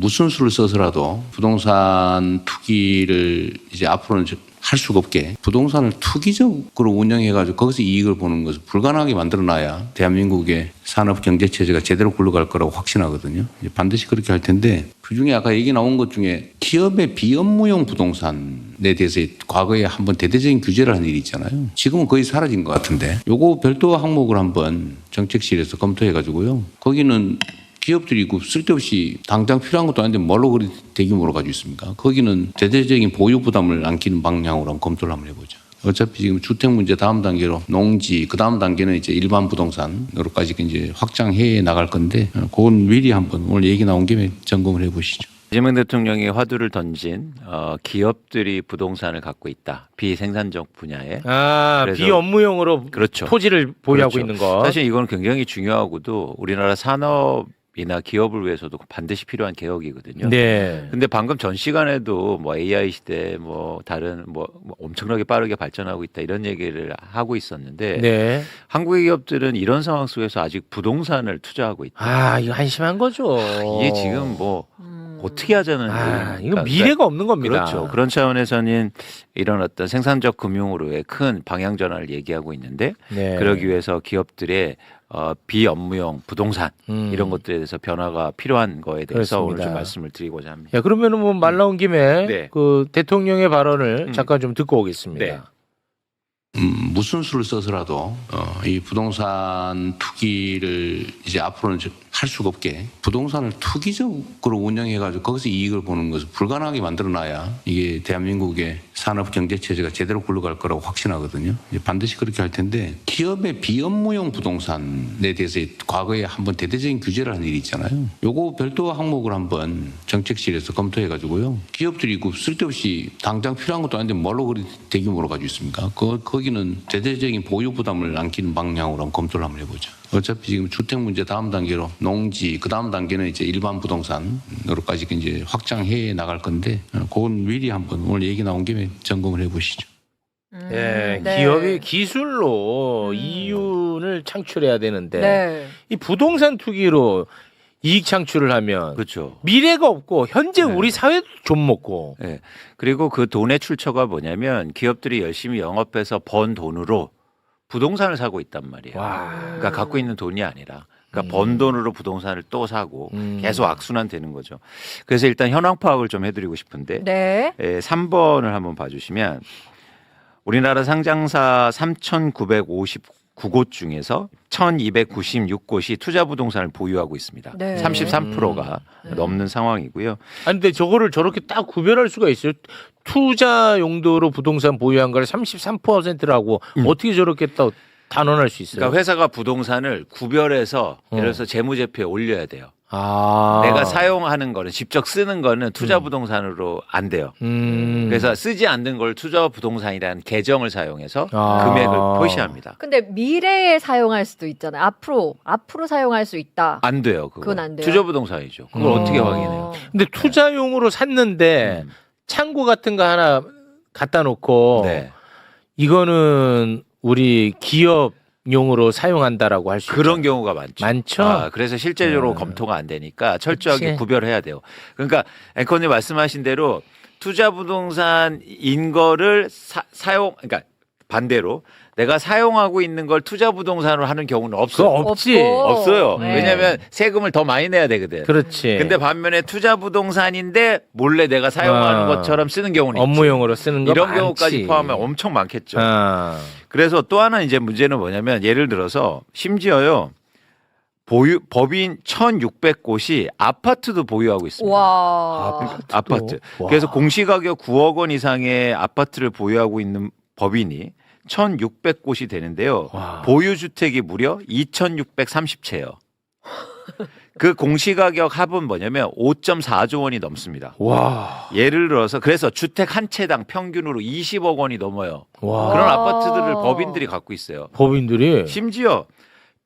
무슨 수를 써서라도 부동산 투기를 이제 앞으로는 할 수가 없게 부동산을 투기적으로 운영해가지고 거기서 이익을 보는 것을 불가능하게 만들어놔야 대한민국의 산업 경제 체제가 제대로 굴러갈 거라고 확신하거든요. 반드시 그렇게 할 텐데 그중에 아까 얘기 나온 것 중에 기업의 비업무용 부동산에 대해서 과거에 한번 대대적인 규제를 한 일이 있잖아요. 지금은 거의 사라진 것 같은데 요거 별도 항목을 한번 정책실에서 검토해가지고요. 거기는 기업들이 쓸데없이 당장 필요한 것도 아닌데 뭘로 그리 대규모로 가지고 있습니까? 거기는 대대적인 보유 부담을 안기는 방향으로 한번 검토를 한번 해보죠. 어차피 지금 주택 문제 다음 단계로 농지, 그 다음 단계는 이제 일반 부동산으로까지 이제 확장해 나갈 건데, 그건 미리 한번 오늘 얘기 나온 김에 점검을 해보시죠. 이재명 대통령이 화두를 던진 기업들이 부동산을 갖고 있다. 비생산적 분야에. 비업무용으로 그렇죠. 토지를 보유하고 그렇죠. 있는 거. 사실 이건 굉장히 중요하고도 우리나라 산업이나 기업을 위해서도 반드시 필요한 개혁이거든요. 네. 근데 방금 전 시간에도 뭐 AI 시대 뭐 다른 뭐 엄청나게 빠르게 발전하고 있다 이런 얘기를 하고 있었는데 네. 한국의 기업들은 이런 상황 속에서 아직 부동산을 투자하고 있다. 이거 한심한 거죠. 이게 지금 뭐 어떻게 하자는 이거 미래가 없는 겁니다. 그렇죠. 그런 차원에서는 이런 어떤 생산적 금융으로의 큰 방향 전환을 얘기하고 있는데 네. 그러기 위해서 기업들의 비업무용 부동산 이런 것들에 대해서 변화가 필요한 거에 대해서 그렇습니다. 오늘 좀 말씀을 드리고자 합니다. 야, 그러면은 뭐 말 나온 김에 네. 그 대통령의 발언을 잠깐 좀 듣고 오겠습니다. 네. 무슨 수를 써서라도 이 부동산 투기를 이제 앞으로는 할 수가 없게 부동산을 투기적으로 운영해가지고 거기서 이익을 보는 것을 불가능하게 만들어놔야 이게 대한민국의 산업 경제 체제가 제대로 굴러갈 거라고 확신하거든요. 반드시 그렇게 할 텐데 기업의 비업무용 부동산에 대해서 과거에 한번 대대적인 규제를 한 일이 있잖아요. 요거 별도 항목을 한번 정책실에서 검토해가지고요. 기업들이 쓸데없이 당장 필요한 것도 아닌데 뭘로 그리 대규모로 가지고 있습니까? 거기는 대대적인 보유 부담을 안기는 방향으로 한번 검토를 한번 해보죠. 어차피 지금 주택 문제 다음 단계로 농지, 그 다음 단계는 이제 일반 부동산으로까지 이제 확장해 나갈 건데, 그건 미리 한번 오늘 얘기 나온 김에 점검을 해보시죠. 네. 기업이 기술로 이윤을 창출해야 되는데 이 부동산 투기로 이익 창출을 하면 그렇죠. 미래가 없고 현재 우리 사회도 좀 먹고. 네. 그리고 그 돈의 출처가 뭐냐면 기업들이 열심히 영업해서 번 돈으로 부동산을 사고 있단 말이에요. 그러니까 갖고 있는 돈이 아니라 그러니까 번 돈으로 부동산을 또 사고 계속 악순환 되는 거죠. 그래서 일단 현황 파악을 좀 해드리고 싶은데 3번을 한번 봐주시면 우리나라 상장사 3,959곳 중에서 1,296곳이 투자 부동산을 보유하고 있습니다. 33%가 넘는 상황이고요. 근데 저거를 저렇게 딱 구별할 수가 있어요. 투자 용도로 부동산 보유한 걸 33%라고 어떻게 저렇게 또 단언할 수 있어요? 그러니까 회사가 부동산을 구별해서 예를 들어서 재무제표에 올려야 돼요. 아. 내가 사용하는 거는 직접 쓰는 거는 투자 부동산으로 안 돼요. 그래서 쓰지 않는 걸 투자 부동산이라는 계정을 사용해서 금액을 표시합니다. 근데 미래에 사용할 수도 있잖아요. 앞으로 사용할 수 있다. 안 돼요. 그건 안 돼요. 투자 부동산이죠. 그걸 어떻게 확인해요? 근데 투자용으로 샀는데 창고 같은 거 하나 갖다 놓고 네. 이거는 우리 기업용으로 사용한다라고 할 수 그런 있죠. 경우가 많죠. 많죠? 그래서 실제적으로 검토가 안 되니까 철저하게 그치. 구별해야 돼요. 그러니까 앵커님 말씀하신 대로 투자 부동산인 거를 그러니까 반대로 내가 사용하고 있는 걸 투자 부동산으로 하는 경우는 없어요. 그거 없지. 없어요. 네. 왜냐하면 세금을 더 많이 내야 되거든. 그렇지. 근데 반면에 투자 부동산인데 몰래 내가 사용하는 것처럼 쓰는 경우는 업무용으로 쓰는 거 이런 많지. 경우까지 포함하면 엄청 많겠죠. 아. 그래서 또 하나 이제 문제는 뭐냐면 예를 들어서 심지어요. 법인 1,600곳이 아파트도 보유하고 있습니다. 와. 아파트. 와. 그래서 공시가격 9억 원 이상의 아파트를 보유하고 있는 법인이 1,600곳이 되는데요. 와. 보유주택이 무려 2,630채예요. 그 공시가격 합은 뭐냐면 5.4조 원이 넘습니다. 와. 예를 들어서 그래서 주택 한 채당 평균으로 20억 원이 넘어요. 와. 그런 아파트들을 법인들이 갖고 있어요. 법인들이 심지어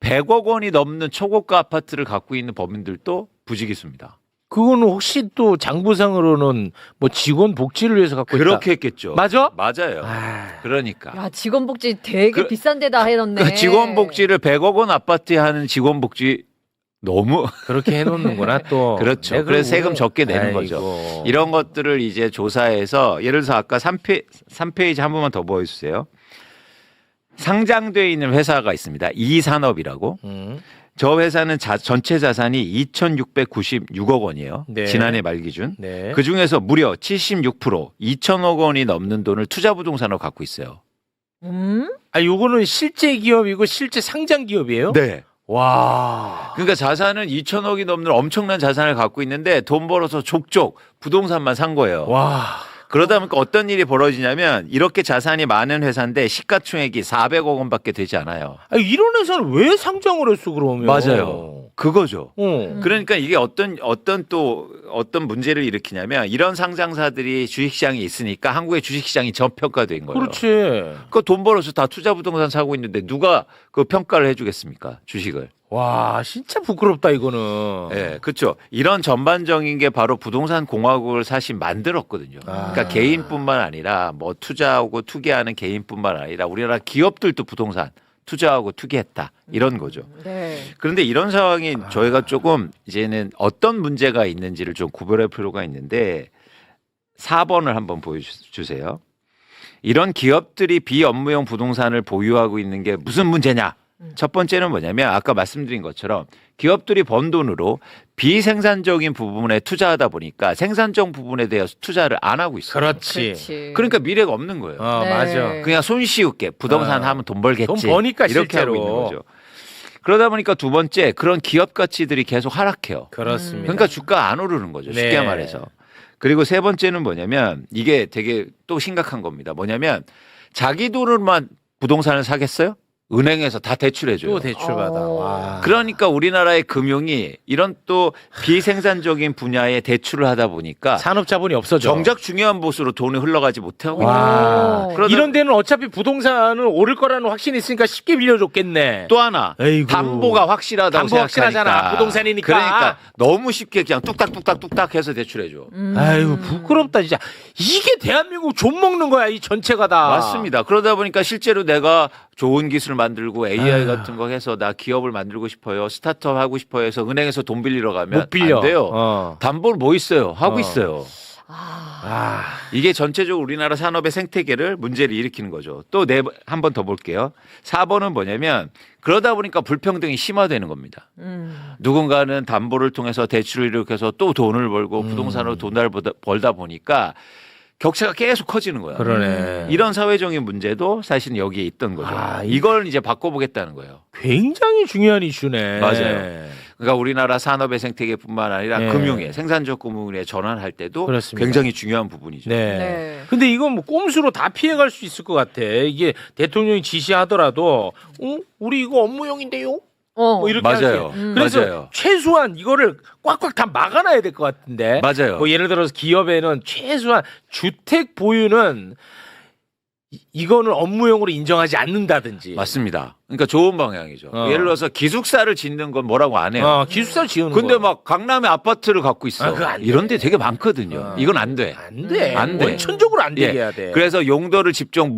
100억 원이 넘는 초고가 아파트를 갖고 있는 법인들도 부지기수입니다. 그거는 혹시 또 장부상으로는 뭐 직원 복지를 위해서 갖고 있다. 그렇게 했겠죠. 맞아? 맞아요. 아. 그러니까. 야, 직원복지 되게 그- 비싼 데다 해놨네. 그 직원복지를 100억 원 아파트에 하는 직원복지 너무 그렇게 해놓는구나 또. 그렇죠. 내가 그래서 세금 그걸- 적게 내는 아이고. 거죠. 이런 것들을 이제 조사해서 예를 들어서 아까 3페이지 한 번만 더 보여주세요. 상장되어 있는 회사가 있습니다. 이산업이라고. 저 회사는 전체 자산이 2,696억 원이에요. 네. 지난해 말 기준. 네. 그 중에서 무려 76% 2천억 원이 넘는 돈을 투자부동산으로 갖고 있어요. 아, 요거는 실제 기업이고 실제 상장 기업이에요? 네. 와. 그러니까 자산은 2천억이 넘는 엄청난 자산을 갖고 있는데 돈 벌어서 족족 부동산만 산 거예요. 와. 그러다 보니까 어떤 일이 벌어지냐면 이렇게 자산이 많은 회사인데 시가총액이 400억 원밖에 되지 않아요. 아, 이런 회사는 왜 상장을 했어 그러면? 맞아요. 그거죠. 그러니까 이게 어떤 문제를 일으키냐면 이런 상장사들이 주식시장에 있으니까 한국의 주식시장이 저평가된 거예요. 그렇지. 그 돈 벌어서 다 투자부동산 사고 있는데 누가 그 평가를 해주겠습니까? 주식을. 와, 진짜 부끄럽다 이거는. 예, 그렇죠. 이런 전반적인 게 바로 부동산 공화국을 사실 만들었거든요. 그러니까 개인뿐만 아니라 뭐 투자하고 투기하는 개인뿐만 아니라 우리나라 기업들도 부동산 투자하고 투기했다 이런 거죠. 네. 그런데 이런 상황이 저희가 조금 이제는 어떤 문제가 있는지를 좀 구별할 필요가 있는데 4번을 한번 보여주세요. 이런 기업들이 비업무용 부동산을 보유하고 있는 게 무슨 문제냐? 첫 번째는 뭐냐면 아까 말씀드린 것처럼 기업들이 번 돈으로 비생산적인 부분에 투자하다 보니까 생산적 부분에 대해서 투자를 안 하고 있어요. 그렇지. 그렇지. 그러니까 미래가 없는 거예요. 어, 네. 맞아. 그냥 손쉬울게 부동산 하면 돈 벌겠지. 돈 버니까 이렇게 실제로. 하고 있는 거죠. 그러다 보니까 두 번째 그런 기업 가치들이 계속 하락해요. 그렇습니다. 그러니까 주가 안 오르는 거죠. 쉽게 네. 말해서. 그리고 세 번째는 뭐냐면 이게 되게 또 심각한 겁니다. 뭐냐면 자기 돈으로만 부동산을 사겠어요? 은행에서 다 대출해줘요. 또 대출받아. 와. 그러니까 우리나라의 금융이 이런 또 비생산적인 분야에 대출을 하다 보니까 산업 자본이 없어져. 정작 중요한 곳으로 돈이 흘러가지 못하고 있는 와. 그러다- 이런 데는 어차피 부동산은 오를 거라는 확신이 있으니까 쉽게 빌려줬겠네. 또 하나 에이구. 담보가 확실하다고 담보 확실하잖아. 생각하니까. 부동산이니까. 그러니까 너무 쉽게 그냥 뚝딱뚝딱뚝딱 해서 대출해줘. 아유, 부끄럽다 진짜. 이게 대한민국 좀 먹는 거야 이 전체가 다. 맞습니다. 그러다 보니까 실제로 내가 좋은 기술 만들고 AI 같은 거 해서 나 기업을 만들고 싶어요. 스타트업 하고 싶어요 해서 은행에서 돈 빌리러 가면 못 빌려. 안 돼요. 어. 담보를 뭐 있어요? 하고 있어요. 아. 이게 전체적으로 우리나라 산업의 생태계를 문제를 일으키는 거죠. 또 한 번 더 볼게요. 4번은 뭐냐면 그러다 보니까 불평등이 심화되는 겁니다. 누군가는 담보를 통해서 대출을 일으켜서 또 돈을 벌고 부동산으로 돈을 벌다 보니까 격차가 계속 커지는 거야. 그러네. 이런 사회적인 문제도 사실 여기에 있던 거죠. 아, 이걸 이제 바꿔보겠다는 거예요. 굉장히 중요한 이슈네. 맞아요. 그러니까 우리나라 산업의 생태계뿐만 아니라 네. 금융에 생산적 금융에 전환할 때도 그렇습니다. 굉장히 중요한 부분이죠. 네. 네. 근데 이건 뭐 꼼수로 다 피해갈 수 있을 것 같아. 이게 대통령이 지시하더라도, 우리 이거 업무용인데요? 뭐 이렇게 맞아요. 할게. 그래서 맞아요. 최소한 이거를 꽉꽉 다 막아놔야 될 것 같은데. 맞아요. 뭐 예를 들어서 기업에는 최소한 주택 보유는 이거는 업무용으로 인정하지 않는다든지. 맞습니다. 그러니까 좋은 방향이죠. 어. 예를 들어서 기숙사를 짓는 건 뭐라고 안 해요. 기숙사 지우는 근데 거. 막 강남에 아파트를 갖고 있어. 그거 안 돼. 이런 데 되게 많거든요. 이건 안 돼. 안 돼. 안 돼. 원천적으로 안 되게 예. 해야 돼. 그래서 용도를 직접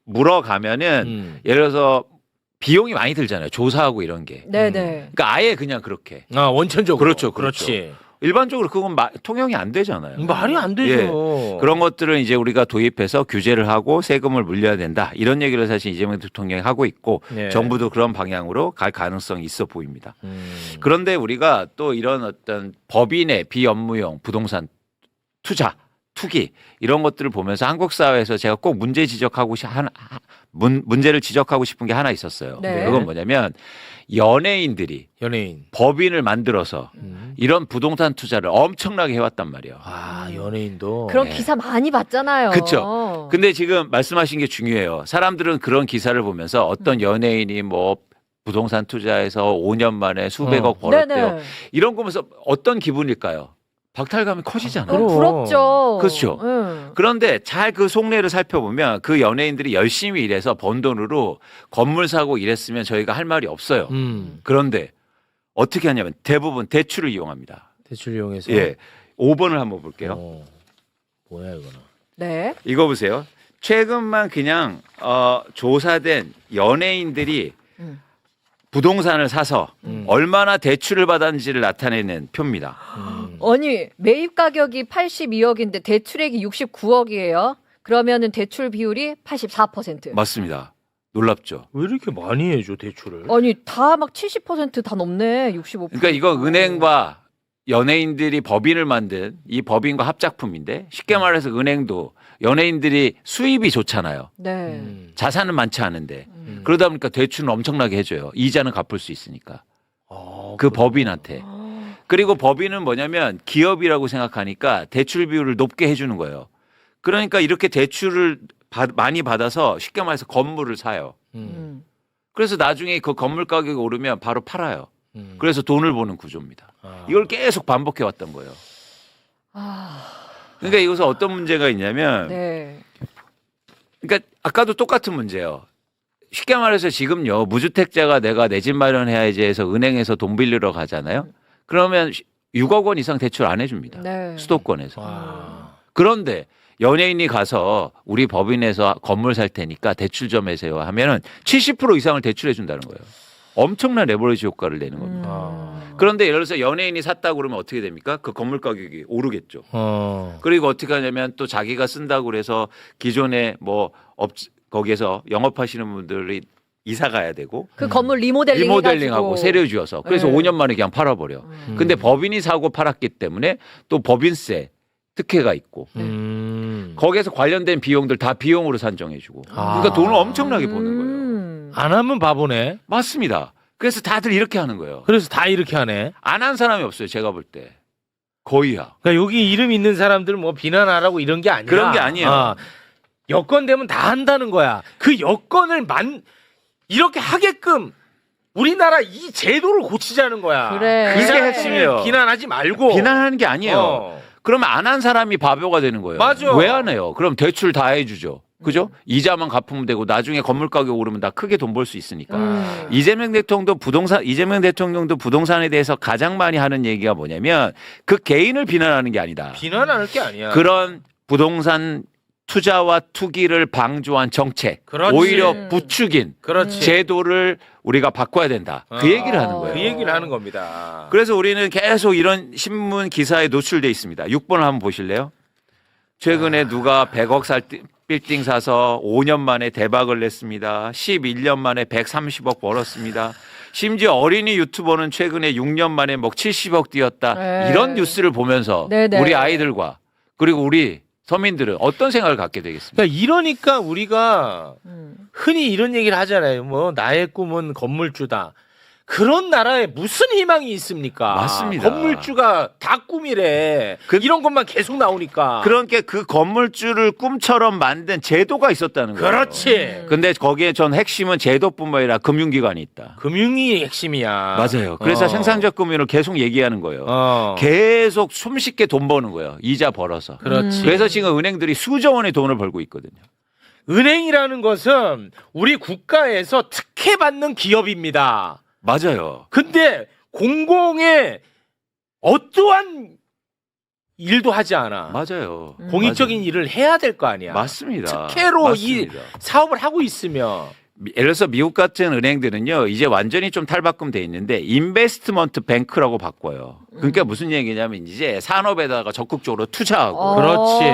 물어가면은 예를 들어서 비용이 많이 들잖아요. 조사하고 이런 게. 네네. 그러니까 아예 그냥 그렇게. 원천적으로. 그렇죠, 그렇지. 일반적으로 그건 통용이 안 되잖아요. 말이 안 되죠. 그런 것들을 이제 우리가 도입해서 규제를 하고 세금을 물려야 된다. 이런 얘기를 사실 이재명 대통령이 하고 있고 네. 정부도 그런 방향으로 갈 가능성이 있어 보입니다. 그런데 우리가 또 이런 어떤 법인의 비업무용 부동산 투자, 투기 이런 것들을 보면서 한국 사회에서 제가 꼭 문제를 지적하고 싶은 게 하나 있었어요. 네. 그건 뭐냐면 연예인 법인을 만들어서 이런 부동산 투자를 엄청나게 해왔단 말이에요. 아, 연예인도. 그런 기사 많이 봤잖아요. 그렇죠. 근데 지금 말씀하신 게 중요해요. 사람들은 그런 기사를 보면서 어떤 연예인이 뭐 부동산 투자해서 5년 만에 수백억 벌었대요. 네네. 이런 거 보면서 어떤 기분일까요? 박탈감이 커지잖아요. 그럼. 부럽죠. 그렇죠. 응. 그런데 잘 그 속내를 살펴보면 그 연예인들이 열심히 일해서 번 돈으로 건물 사고 이랬으면 저희가 할 말이 없어요. 그런데 어떻게 하냐면 대부분 대출을 이용합니다. 대출 이용해서. 예. 5번을 한번 볼게요. 뭐야 이거는. 네. 이거 보세요. 최근만 그냥 조사된 연예인들이 부동산을 사서 얼마나 대출을 받았는지를 나타내는 표입니다. 아니 매입 가격이 82억인데 대출액이 69억이에요. 그러면은 대출 비율이 84%. 맞습니다. 놀랍죠. 왜 이렇게 많이 해줘 대출을? 아니 다 막 70%다 넘네. 65%. 그러니까 이거 은행과 연예인들이 법인을 만든 이 법인과 합작품인데 쉽게 말해서 은행도 연예인들이 수입이 좋잖아요. 네. 자산은 많지 않은데 그러다 보니까 대출은 엄청나게 해줘요. 이자는 갚을 수 있으니까. 그 법인한테. 그리고 법인은 뭐냐면 기업이라고 생각하니까 대출 비율을 높게 해주는 거예요. 그러니까 이렇게 대출을 많이 받아서 쉽게 말해서 건물을 사요. 그래서 나중에 그 건물 가격이 오르면 바로 팔아요. 그래서 돈을 버는 구조입니다. 이걸 계속 반복해 왔던 거예요. 그러니까 이것은 어떤 문제가 있냐면 네. 그러니까 아까도 똑같은 문제예요. 쉽게 말해서 지금요. 무주택자가 내가 내 집 마련해야지 해서 은행에서 돈 빌리러 가잖아요. 그러면 6억 원 이상 대출 안 해줍니다. 네. 수도권에서. 그런데 연예인이 가서 우리 법인에서 건물 살 테니까 대출 좀 해세요 하면은 70% 이상을 대출해 준다는 거예요. 엄청난 레버리지 효과를 내는 겁니다. 그런데 예를 들어서 연예인이 샀다고 그러면 어떻게 됩니까? 그 건물 가격이 오르겠죠. 그리고 어떻게 하냐면 또 자기가 쓴다고 그래서 기존에 뭐 거기에서 영업하시는 분들이 이사 가야 되고 그 건물 리모델링하고 세려 지어서 그래서 네. 5년 만에 그냥 팔아버려. 근데 법인이 사고 팔았기 때문에 또 법인세 특혜가 있고 거기에서 관련된 비용들 다 비용으로 산정해주고 그러니까 돈을 엄청나게 버는 거예요. 안 하면 바보네. 맞습니다. 그래서 다들 이렇게 하는 거예요. 그래서 다 이렇게 하네. 안 한 사람이 없어요. 제가 볼 때. 거의야. 그러니까 여기 이름 있는 사람들 뭐 비난하라고 이런 게 아니라 그런 게 아니에요. 여건 되면 다 한다는 거야. 그 여건을 이렇게 하게끔 우리나라 이 제도를 고치자는 거야. 그래. 그 그게 사람을 핵심이에요. 비난하지 말고. 비난하는 게 아니에요. 그러면 안 한 사람이 바보가 되는 거예요. 맞아. 왜 안 해요? 그럼 대출 다 해주죠. 그죠? 이자만 갚으면 되고 나중에 건물 가격 오르면 다 크게 돈 벌 수 있으니까. 이재명 대통령도 부동산에 대해서 가장 많이 하는 얘기가 뭐냐면 그 개인을 비난하는 게 아니다. 비난하는 게 아니야. 그런 부동산 투자와 투기를 방조한 정책, 그렇지. 오히려 부추긴 그렇지. 제도를 우리가 바꿔야 된다. 그 얘기를 하는 거예요. 그 얘기를 하는 겁니다. 그래서 우리는 계속 이런 신문 기사에 노출돼 있습니다. 6번을 한번 보실래요? 최근에 누가 100억 살 빌딩 사서 5년 만에 대박을 냈습니다. 11년 만에 130억 벌었습니다. 심지어 어린이 유튜버는 최근에 6년 만에 뭐 70억 뛰었다. 네. 이런 뉴스를 보면서 네네. 우리 아이들과 그리고 우리 서민들은 어떤 생각을 갖게 되겠습니까? 그러니까 이러니까 우리가 흔히 이런 얘기를 하잖아요. 뭐 나의 꿈은 건물주다. 그런 나라에 무슨 희망이 있습니까? 맞습니다. 건물주가 다 꿈이래. 이런 것만 계속 나오니까. 그러니까 그 건물주를 꿈처럼 만든 제도가 있었다는 거예요. 그렇지. 근데 거기에 전 핵심은 제도뿐만 아니라 금융기관이 있다. 금융이 핵심이야. 맞아요. 그래서 생산적 금융을 계속 얘기하는 거예요. 계속 숨쉽게 돈 버는 거예요. 이자 벌어서. 그렇지. 그래서 지금 은행들이 수조 원의 돈을 벌고 있거든요. 은행이라는 것은 우리 국가에서 특혜받는 기업입니다. 맞아요. 근데 공공의 어떠한 일도 하지 않아. 맞아요. 공익적인 일을 해야 될 거 아니야. 맞습니다. 특혜로 맞습니다. 이 사업을 하고 있으면. 예를 들어서 미국 같은 은행들은요, 이제 완전히 좀 탈바꿈 돼 있는데, 인베스트먼트 뱅크라고 바꿔요. 그러니까 무슨 얘기냐면, 이제 산업에다가 적극적으로 투자하고. 그렇지.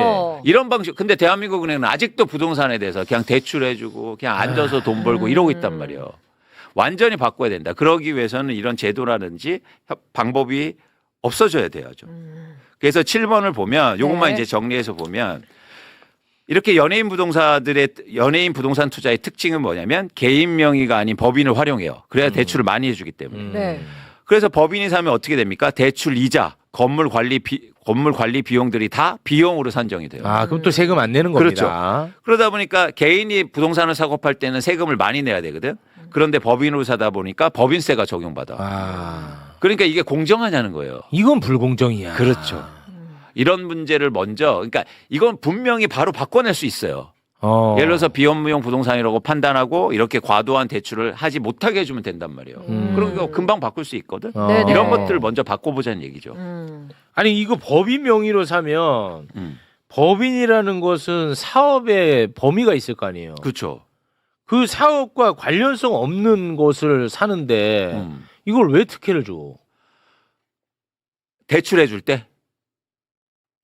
이런 방식. 근데 대한민국 은행은 아직도 부동산에 대해서 그냥 대출해주고, 그냥 앉아서 돈 벌고 이러고 있단 말이에요. 완전히 바꿔야 된다. 그러기 위해서는 이런 제도라든지 방법이 없어져야 돼야죠. 그래서 7번을 보면, 요것만 네. 이제 정리해서 보면, 이렇게 연예인 부동산 투자의 특징은 뭐냐면 개인 명의가 아닌 법인을 활용해요. 그래야 대출을 많이 해주기 때문에. 네. 그래서 법인이 사면 어떻게 됩니까? 대출 이자, 건물 관리 비용들이 다 비용으로 산정이 돼요. 아, 그럼 또 세금 안 내는 겁니다. 그러다 보니까 개인이 부동산을 사고 팔 때는 세금을 많이 내야 되거든. 그런데 법인으로 사다 보니까 법인세가 적용받아. 그러니까 이게 공정하냐는 거예요. 이건 불공정이야. 그렇죠. 이런 문제를 먼저, 그러니까 이건 분명히 바로 바꿔낼 수 있어요. 예를 들어서 비업무용 부동산이라고 판단하고 이렇게 과도한 대출을 하지 못하게 해주면 된단 말이에요. 그럼 이거 금방 바꿀 수 있거든. 네네. 이런 것들을 먼저 바꿔보자는 얘기죠. 아니 이거 법인 명의로 사면 법인이라는 것은 사업의 범위가 있을 거 아니에요. 그렇죠. 그 사업과 관련성 없는 것을 사는데 이걸 왜 특혜를 줘? 대출해 줄 때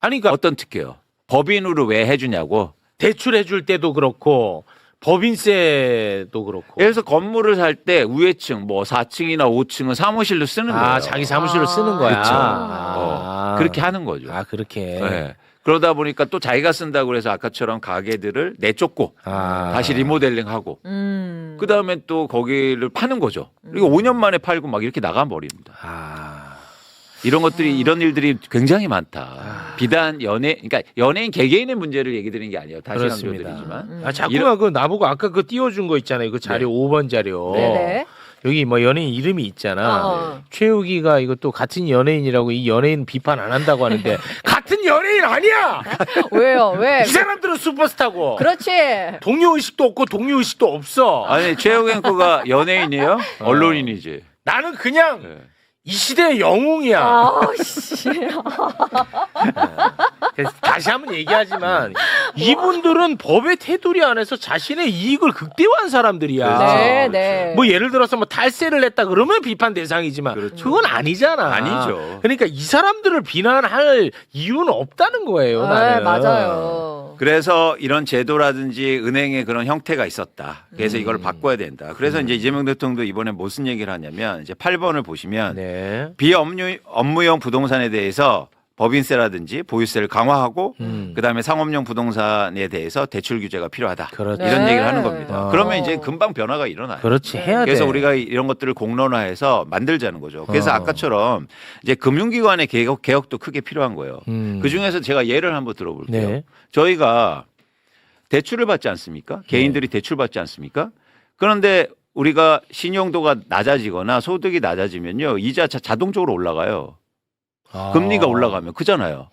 아니 그러니까 어떤 특혜요? 법인으로 왜 해주냐고. 대출해 줄 때도 그렇고 법인세도 그렇고. 예를 들어서 건물을 살 때 우회층 뭐 4층이나 5층은 사무실로 쓰는 거예요. 아 자기 사무실로 쓰는 거야. 그쵸. 아. 그렇게 하는 거죠. 아 그렇게. 네. 그러다 보니까 또 자기가 쓴다고 그래서 아까처럼 가게들을 내쫓고 다시 리모델링하고 그 다음에 또 거기를 파는 거죠. 그리고 5년 만에 팔고 막 이렇게 나가버립니다. 이런 것들이 이런 일들이 굉장히 많다. 비단 그러니까 연예인 개개인의 문제를 얘기 드리는 게 아니에요. 다시 그렇습니다. 강조드리지만. 아 자꾸만 그 나보고 아까 그 띄워준 거 있잖아요. 그 자료 네. 5번 자료. 네네. 여기 뭐 연예인 이름이 있잖아. 최욱이가 이것도 같은 연예인이라고 이 연예인 비판 안 한다고 하는데 같은 연예인 아니야. 왜요? 왜? 이 사람들은 슈퍼스타고. 그렇지. 동료 의식도 없고 동료 의식도 없어. 아니 최욱 앵커가 연예인이에요? 언론인이지. 나는 그냥 네. 이 시대의 영웅이야. 아씨. 그래서 다시 한번 얘기하지만 이분들은 법의 테두리 안에서 자신의 이익을 극대화한 사람들이야. 네, 네. 뭐 예를 들어서 뭐 탈세를 했다 그러면 비판 대상이지만 그렇죠. 그건 아니잖아. 아니죠. 그러니까 이 사람들을 비난할 이유는 없다는 거예요. 네, 나는. 맞아요. 그래서 이런 제도라든지 은행의 그런 형태가 있었다. 그래서 이걸 바꿔야 된다. 그래서 이제 이재명 대통령도 이번에 무슨 얘기를 하냐면 이제 8번을 보시면 네. 비업무용 부동산에 대해서 법인세라든지 보유세를 강화하고 그다음에 상업용 부동산에 대해서 대출 규제가 필요하다. 그렇죠. 이런 네. 얘기를 하는 겁니다. 어. 그러면 이제 금방 변화가 일어나요. 그렇지 해야 그래서 돼. 우리가 이런 것들을 공론화해서 만들자는 거죠. 그래서 어. 아까처럼 이제 금융기관의 개혁도 크게 필요한 거예요. 그 중에서 제가 예를 한번 들어볼게요. 네. 저희가 대출을 받지 않습니까? 개인들이 대출 받지 않습니까? 그런데 우리가 신용도가 낮아지거나 소득이 낮아지면요. 이자 자동적으로 올라가요. 금리가 올라가면 그잖아요.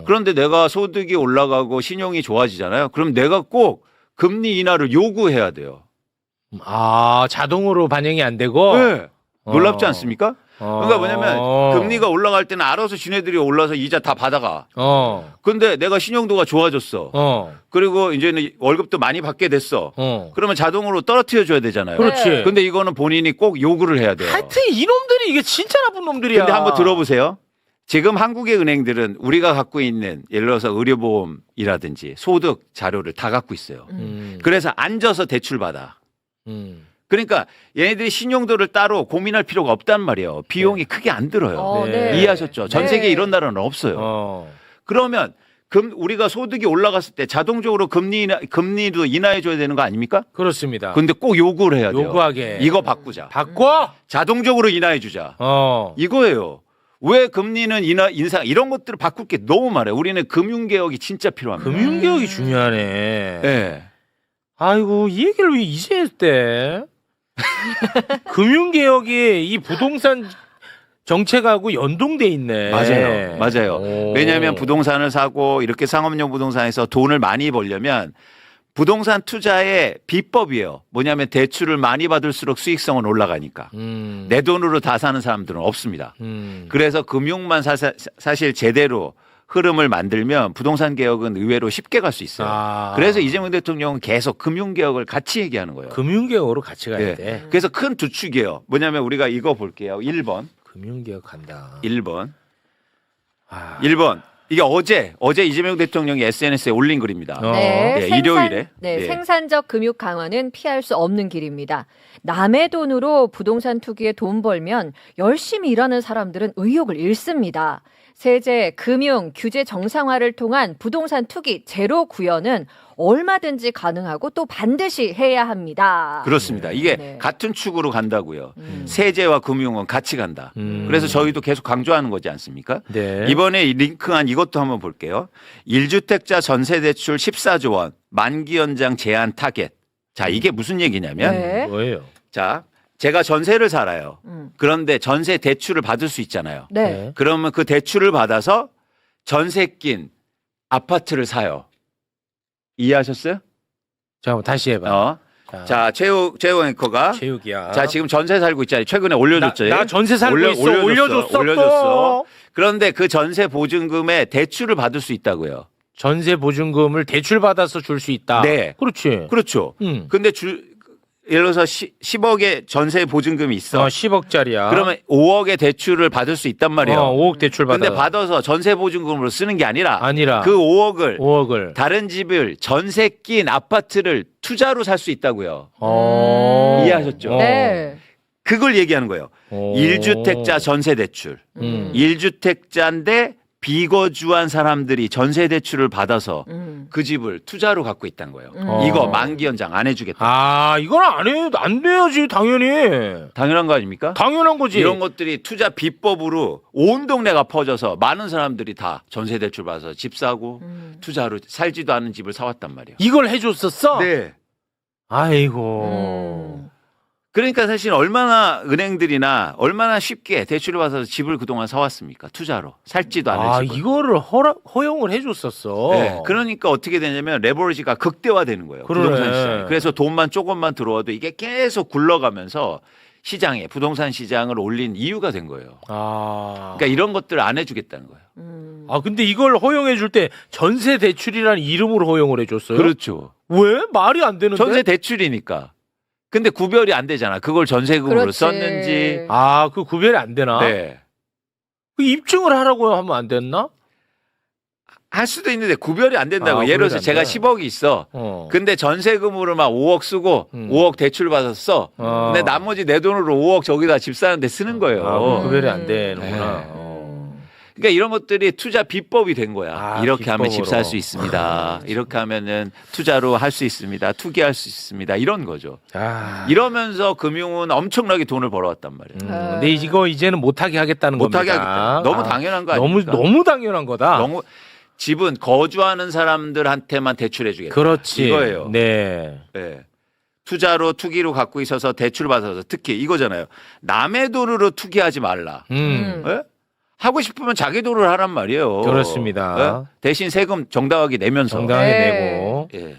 그런데 내가 소득이 올라가고 신용이 좋아지잖아요. 그럼 내가 꼭 금리 인하를 요구해야 돼요. 아 자동으로 반영이 안 되고. 네. 놀랍지 어. 않습니까? 그러니까 뭐냐면 금리가 올라갈 때는 알아서 지네들이 올라서 이자 다 받아가. 근데 내가 신용도가 좋아졌어. 그리고 이제는 월급도 많이 받게 됐어. 그러면 자동으로 떨어뜨려 줘야 되잖아요. 그렇지. 근데 이거는 본인이 꼭 요구를 해야 돼요. 하여튼 이놈들이 이게 진짜 나쁜 놈들이야. 근데 한번 들어보세요. 지금 한국의 은행들은 우리가 갖고 있는 예를 들어서 의료보험이라든지 소득 자료를 다 갖고 있어요. 그래서 앉아서 대출 받아. 그러니까 얘네들이 신용도를 따로 고민할 필요가 없단 말이에요. 비용이 크게 안 들어요. 네. 이해하셨죠? 전 네. 세계에 이런 나라는 없어요. 그러면 우리가 소득이 올라갔을 때 자동적으로 금리도 인하해 줘야 되는 거 아닙니까? 그렇습니다. 근데 꼭 요구를 해야 돼요. 요구하게. 이거 바꾸자. 바꿔. 자동적으로 인하해 주자. 이거예요. 왜 금리는 인상 이런 것들을 바꿀 게 너무 많아요. 우리는 금융개혁이 진짜 필요합니다. 금융개혁이 중요하네. 네. 아이고 이 얘기를 왜 이제 했대? 금융개혁이 이 부동산 정책하고 연동돼 있네. 맞아요. 오. 왜냐하면 부동산을 사고 이렇게 상업용 부동산에서 돈을 많이 벌려면 부동산 투자의 비법이에요. 뭐냐면 대출을 많이 받을수록 수익성은 올라가니까. 내 돈으로 다 사는 사람들은 없습니다. 그래서 금융만 사실 제대로 흐름을 만들면 부동산 개혁은 의외로 쉽게 갈 수 있어요. 그래서 이재명 대통령은 계속 금융 개혁을 같이 얘기하는 거예요. 금융개혁으로 같이 가야 네. 돼. 그래서 큰 두 축이에요. 뭐냐면 우리가 이거 볼게요. 1번. 금융개혁 간다. 1번. 1번. 이게 어제 이재명 대통령이 SNS에 올린 글입니다. 네, 일요일에. 네, 생산적 금융 강화는 피할 수 없는 길입니다. 남의 돈으로 부동산 투기에 돈 벌면 열심히 일하는 사람들은 의욕을 잃습니다. 세제, 금융, 규제 정상화를 통한 부동산 투기 제로 구현은 얼마든지 가능하고 또 반드시 해야 합니다. 그렇습니다. 이게 네. 같은 축으로 간다고요. 세제와 금융은 같이 간다. 그래서 저희도 계속 강조하는 거지 않습니까? 네. 이번에 링크한 이것도 한번 볼게요. 1주택자 전세대출 14조 원 만기 연장 제한 타겟. 자, 이게 무슨 얘기냐면 네. 뭐예요? 자, 제가 전세를 살아요. 그런데 전세 대출을 받을 수 있잖아요. 네. 그러면 그 대출을 받아서 전세 낀 아파트를 사요. 이해하셨어요? 자, 다시 해봐. 자, 최욱 앵커가 체육이야. 자, 지금 전세 살고 있잖아요. 최근에 올려줬죠. 나 전세 살고 있어. 올려줬어. 올려줬어. 그런데 그 전세 보증금에 대출을 받을 수 있다고요. 전세 보증금을 대출 받아서 줄 수 있다. 네. 그렇지. 그렇죠. 근데 예를 들어서 10억의 전세 보증금이 있어. 10억짜리야. 그러면 5억의 대출을 받을 수 있단 말이에요. 5억 대출 받아. 근데 받아서 전세 보증금으로 쓰는 게 아니라 그 5억을 다른 집을 전세 낀 아파트를 투자로 살 수 있다고요. 이해하셨죠? 네. 그걸 얘기하는 거예요. 1주택자 전세 대출. 1주택자인데 비거주한 사람들이 전세 대출을 받아서 그 집을 투자로 갖고 있다는 거예요. 이거 만기 연장 안 해주겠다. 이건 안 돼야지 당연히. 당연한 거 아닙니까? 당연한 거지. 이런 것들이 투자 비법으로 온 동네가 퍼져서 많은 사람들이 다 전세 대출 받아서 집 사고 투자로 살지도 않은 집을 사왔단 말이에요. 이걸 해줬었어? 네. 아이고. 그러니까 사실 얼마나 은행들이나 얼마나 쉽게 대출을 받아서 집을 그동안 사왔습니까? 투자로 살지도 않은 집을. 이거를 허용을 해줬었어. 네. 그러니까 어떻게 되냐면 레버리지가 극대화되는 거예요. 그러네. 부동산 시장에. 그래서 돈만 조금만 들어와도 이게 계속 굴러가면서 시장에 부동산 시장을 올린 이유가 된 거예요. 그러니까 이런 것들을 안 해주겠다는 거예요. 근데 이걸 허용해 줄 때 전세 대출이라는 이름으로 허용을 해줬어요? 그렇죠. 왜? 말이 안 되는데? 전세 대출이니까. 근데 구별이 안 되잖아. 그걸 전세금으로 그렇지. 썼는지. 그 구별이 안 되나? 네. 그 입증을 하라고 하면 안 됐나? 할 수도 있는데 구별이 안 된다고. 예를 구별이 들어서 안 제가 돼. 10억이 있어. 근데 전세금으로만 5억 쓰고 5억 대출 받아서 써. 근데 나머지 내 돈으로 5억 저기다 집 사는데 쓰는 거예요. 구별이 안 되는구나. 네. 그러니까 이런 것들이 투자 비법이 된 거야. 이렇게 하면 집 살 수 있습니다. 이렇게 하면은 투자로 할 수 있습니다. 투기할 수 있습니다. 이런 거죠. 이러면서 금융은 엄청나게 돈을 벌어왔단 말이에요. 근데 이거 이제는 못하게 하겠다는 못하게 겁니다. 하겠다. 너무 당연한 거 아닙니까? 너무 당연한 거다. 너무 집은 거주하는 사람들한테만 대출해 주겠다. 그렇지. 이거예요. 네. 네. 투기로 갖고 있어서 대출 받아서 특히 이거잖아요. 남의 돈으로 투기하지 말라. 네? 하고 싶으면 자기 돈으로 하란 말이에요. 그렇습니다. 네? 대신 세금 정당하게 내면서. 정당하게 네. 내고. 예.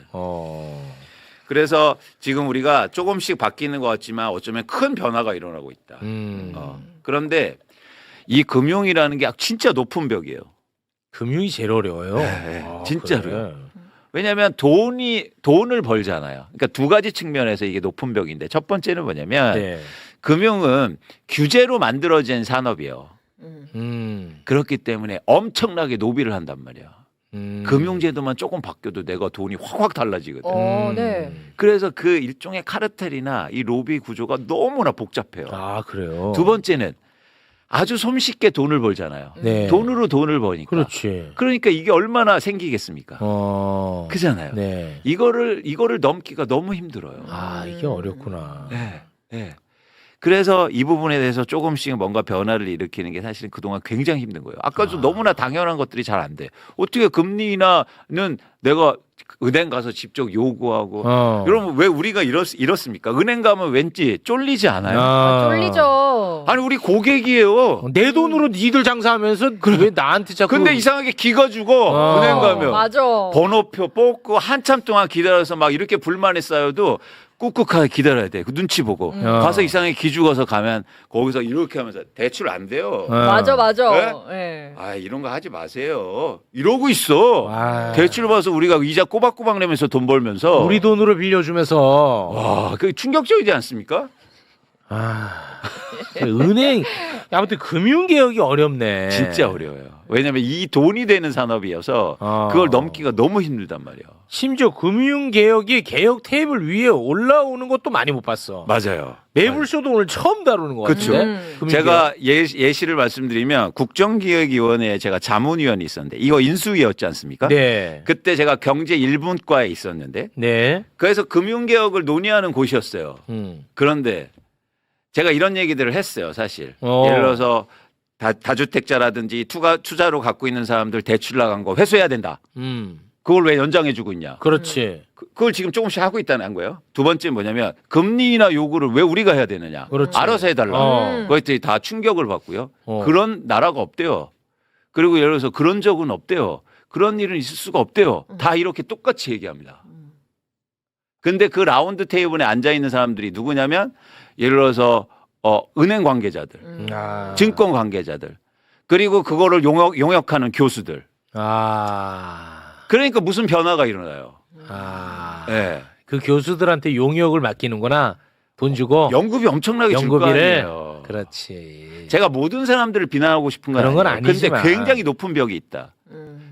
그래서 지금 우리가 조금씩 바뀌는 것 같지만 어쩌면 큰 변화가 일어나고 있다. 그런데 이 금융이라는 게 진짜 높은 벽이에요. 금융이 제일 어려워요. 네, 진짜로요. 그래. 왜냐하면 돈을 벌잖아요. 그러니까 두 가지 측면에서 이게 높은 벽인데 첫 번째는 뭐냐면 네. 금융은 규제로 만들어진 산업이에요. 그렇기 때문에 엄청나게 노비를 한단 말이야. 금융제도만 조금 바뀌어도 내가 돈이 확확 달라지거든. 네. 그래서 그 일종의 카르텔이나 이 로비 구조가 너무나 복잡해요. 그래요. 두 번째는 아주 손쉽게 돈을 벌잖아요. 네. 돈으로 돈을 버니까. 그렇지. 그러니까 이게 얼마나 생기겠습니까? 그잖아요. 네. 이거를 넘기가 너무 힘들어요. 이게 어렵구나. 네. 네. 그래서 이 부분에 대해서 조금씩 뭔가 변화를 일으키는 게 사실은 그동안 굉장히 힘든 거예요. 아까도 너무나 당연한 것들이 잘 안 돼. 어떻게 금리나는 내가 은행 가서 직접 요구하고 그러면 왜 우리가 이렇습니까? 은행 가면 왠지 쫄리지 않아요? 쫄리죠. 아니 우리 고객이에요. 내 돈으로 니들 장사하면서 왜 나한테 자꾸 근데 이상하게 기가 죽어. 은행 가면 맞아. 번호표 뽑고 한참 동안 기다려서 막 이렇게 불만이 쌓여도 꿋꿋하게 기다려야 돼. 그 눈치 보고. 가서 이상하게 기죽어서 가면 거기서 이렇게 하면서 대출 안 돼요. 맞아. 네? 네. 이런 거 하지 마세요. 이러고 있어. 대출 받아서 우리가 이자 꼬박꼬박 내면서 돈 벌면서. 우리 돈으로 빌려주면서. 와, 그게 충격적이지 않습니까? 은행 아무튼 금융개혁이 어렵네. 진짜 어려워요. 왜냐하면 이 돈이 되는 산업이어서 그걸 넘기가 너무 힘들단 말이에요. 심지어 금융개혁이 개혁 테이블 위에 올라오는 것도 많이 못 봤어. 맞아요. 매불쇼도 오늘 처음 다루는 거 그쵸. 같은데. 금융개혁. 제가 예시를 말씀드리면 국정기획위원회에 제가 자문위원이 있었는데 이거 인수위였지 않습니까? 네. 그때 제가 경제 1분과에 있었는데 네. 그래서 금융개혁을 논의하는 곳이었어요. 그런데 제가 이런 얘기들을 했어요, 사실. 예를 들어서 다주택자라든지 투자로 갖고 있는 사람들 대출 나간 거 회수해야 된다. 그걸 왜 연장해주고 있냐. 그렇지. 그걸 지금 조금씩 하고 있다는 거예요. 두 번째 뭐냐면 금리나 요구를 왜 우리가 해야 되느냐. 그렇지. 알아서 해달라. 그것들이 다 충격을 받고요. 그런 나라가 없대요. 그리고 예를 들어서 그런 적은 없대요. 그런 일은 있을 수가 없대요. 다 이렇게 똑같이 얘기합니다. 근데 그 라운드 테이블에 앉아있는 사람들이 누구냐면 예를 들어서 은행 관계자들, 증권 관계자들, 그리고 그거를 용역하는 교수들. 그러니까 무슨 변화가 일어나요. 네. 그 교수들한테 용역을 맡기는구나. 돈 주고 연구비 엄청나게 줄 거 연구비를 아니에요. 그렇지. 제가 모든 사람들을 비난하고 싶은 건 그런 건 아니에요. 근데 아니지만. 굉장히 높은 벽이 있다.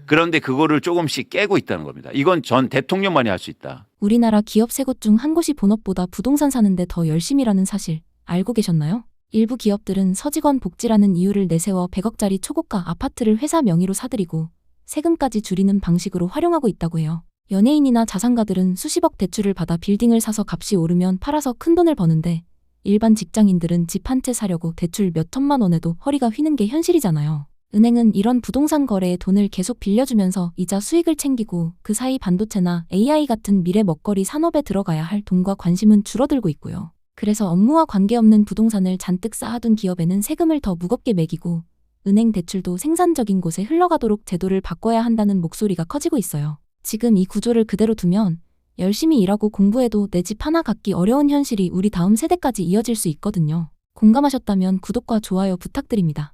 그런데 그거를 조금씩 깨고 있다는 겁니다. 이건 전 대통령만이 할 수 있다. 우리나라 기업 세 곳 중 한 곳이 본업보다 부동산 사는데 더 열심히 일하는 사실 알고 계셨나요? 일부 기업들은 서직원 복지라는 이유를 내세워 100억짜리 초고가 아파트를 회사 명의로 사들이고 세금까지 줄이는 방식으로 활용하고 있다고 해요. 연예인이나 자산가들은 수십억 대출을 받아 빌딩을 사서 값이 오르면 팔아서 큰돈을 버는데 일반 직장인들은 집 한 채 사려고 대출 몇 천만 원에도 허리가 휘는 게 현실이잖아요. 은행은 이런 부동산 거래에 돈을 계속 빌려주면서 이자 수익을 챙기고 그 사이 반도체나 AI 같은 미래 먹거리 산업에 들어가야 할 돈과 관심은 줄어들고 있고요. 그래서 업무와 관계없는 부동산을 잔뜩 쌓아둔 기업에는 세금을 더 무겁게 매기고 은행 대출도 생산적인 곳에 흘러가도록 제도를 바꿔야 한다는 목소리가 커지고 있어요. 지금 이 구조를 그대로 두면 열심히 일하고 공부해도 내 집 하나 갖기 어려운 현실이 우리 다음 세대까지 이어질 수 있거든요. 공감하셨다면 구독과 좋아요 부탁드립니다.